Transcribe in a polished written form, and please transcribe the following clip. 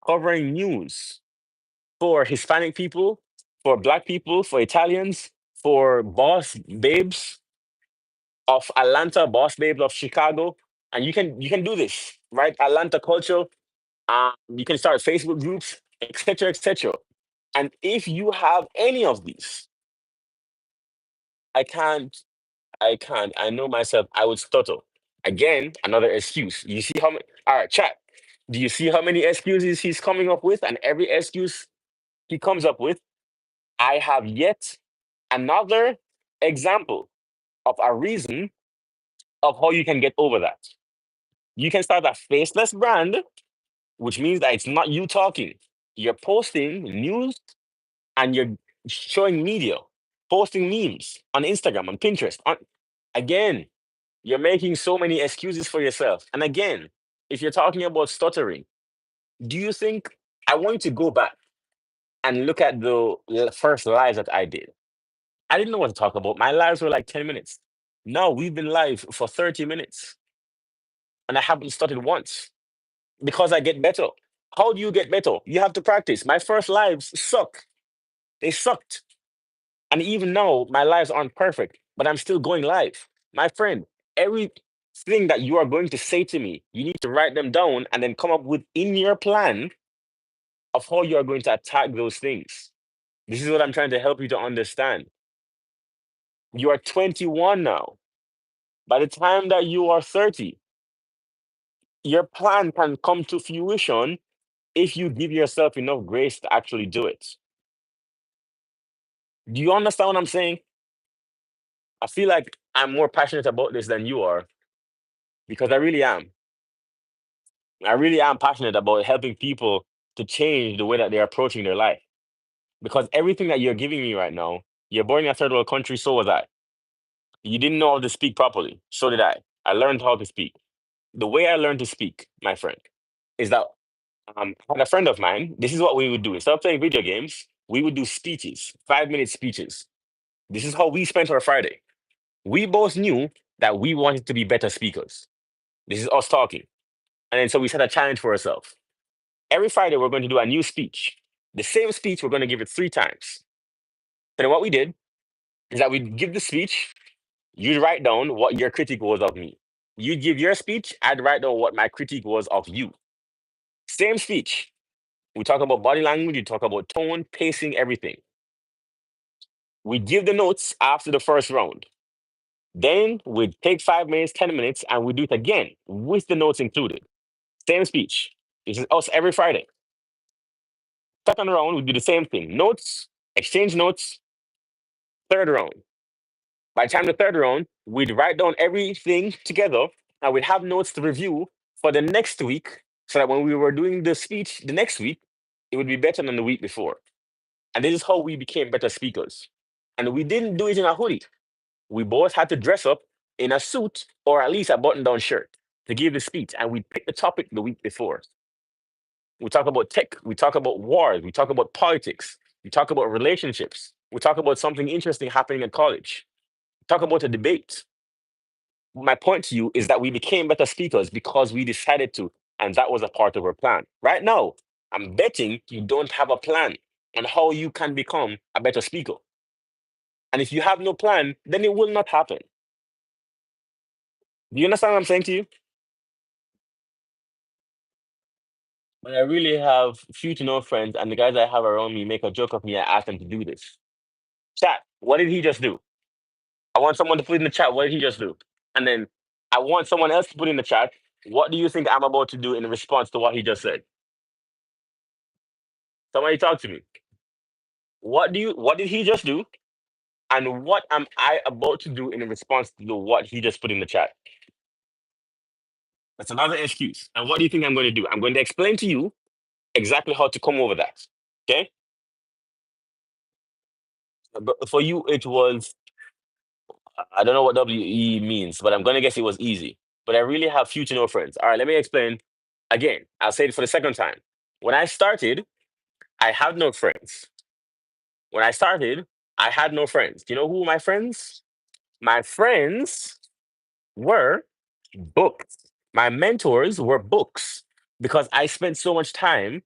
covering news for Hispanic people, for Black people, for Italians, for boss babes of Atlanta, boss babes of Chicago, and you can do this, right? Atlanta culture. You can start Facebook groups, etc., etc. And if you have any of these, I can't, I can't. I know myself. I would stutter. Again, another excuse. You see how many? All right, chat. Do you see how many excuses he's coming up with? And every excuse he comes up with, I have yet another example of a reason of how you can get over that. You can start a faceless brand, which means that it's not you talking. You're posting news and you're showing media, posting memes on Instagram, on Pinterest. Again, you're making so many excuses for yourself. And again, if you're talking about stuttering, do you think I want you to go back and look at the first lives that I did? I didn't know what to talk about. My lives were like 10 minutes. Now we've been live for 30 minutes and I haven't stuttered once because I get better. How do you get better? You have to practice. My first lives suck. They sucked. And even now, my lives aren't perfect, but I'm still going live. My friend, everything that you are going to say to me, you need to write them down and then come up with in your plan of how you are going to attack those things. This is what I'm trying to help you to understand. You are 21 now. By the time that you are 30, your plan can come to fruition if you give yourself enough grace to actually do it. Do you understand what I'm saying? I feel like I'm more passionate about this than you are because I really am. I really am passionate about helping people to change the way that they're approaching their life. Because everything that you're giving me right now, you're born in a third world country, so was I. You didn't know how to speak properly, so did I. I learned how to speak. The way I learned to speak, my friend, is that I had a friend of mine. This is what we would do. Instead of playing video games, we would do speeches, 5 minute speeches. This is how we spent our Friday. We both knew that we wanted to be better speakers. This is us talking. And then so we set a challenge for ourselves. Every Friday, we're going to do a new speech. The same speech, we're going to give it 3 times. Then what we did is that we'd give the speech, you'd write down what your critique was of me. You'd give your speech, I'd write down what my critique was of you. Same speech. We talk about body language, we talk about tone, pacing, everything. We give the notes after the first round. Then we'd take 5 minutes, 10 minutes, and we do it again with the notes included. Same speech. This is us every Friday. Second round, we do the same thing. Notes, exchange notes, third round. By the time the third round, we'd write down everything together and we'd have notes to review for the next week so that when we were doing the speech the next week, it would be better than the week before. And this is how we became better speakers. And we didn't do it in a hoodie. We both had to dress up in a suit or at least a button down shirt to give the speech. And we picked the topic the week before. We talk about tech, we talk about wars, we talk about politics, we talk about relationships, we talk about something interesting happening at college, we talk about a debate. My point to you is that we became better speakers because we decided to, and that was a part of our plan. Right now, I'm betting you don't have a plan on how you can become a better speaker. And if you have no plan, then it will not happen. Do you understand what I'm saying to you? But I really have few to no friends, and the guys I have around me make a joke of me. I ask them to do this. Chat, what did he just do? I want someone to put in the chat, what did he just do? And then I want someone else to put in the chat, what do you think I'm about to do in response to what he just said? Somebody talk to me. What did he just do? And what am I about to do in response to what he just put in the chat? That's another excuse. And what do you think I'm going to do? I'm going to explain to you exactly how to come over that. Okay? But for you, it was, I don't know what WE means, but I'm going to guess it was easy. But I really have few to no friends. All right, let me explain again. I'll say it for the second time. When I started, I had no friends. When I started, I had no friends. Do you know who were my friends? My friends were books. My mentors were books because I spent so much time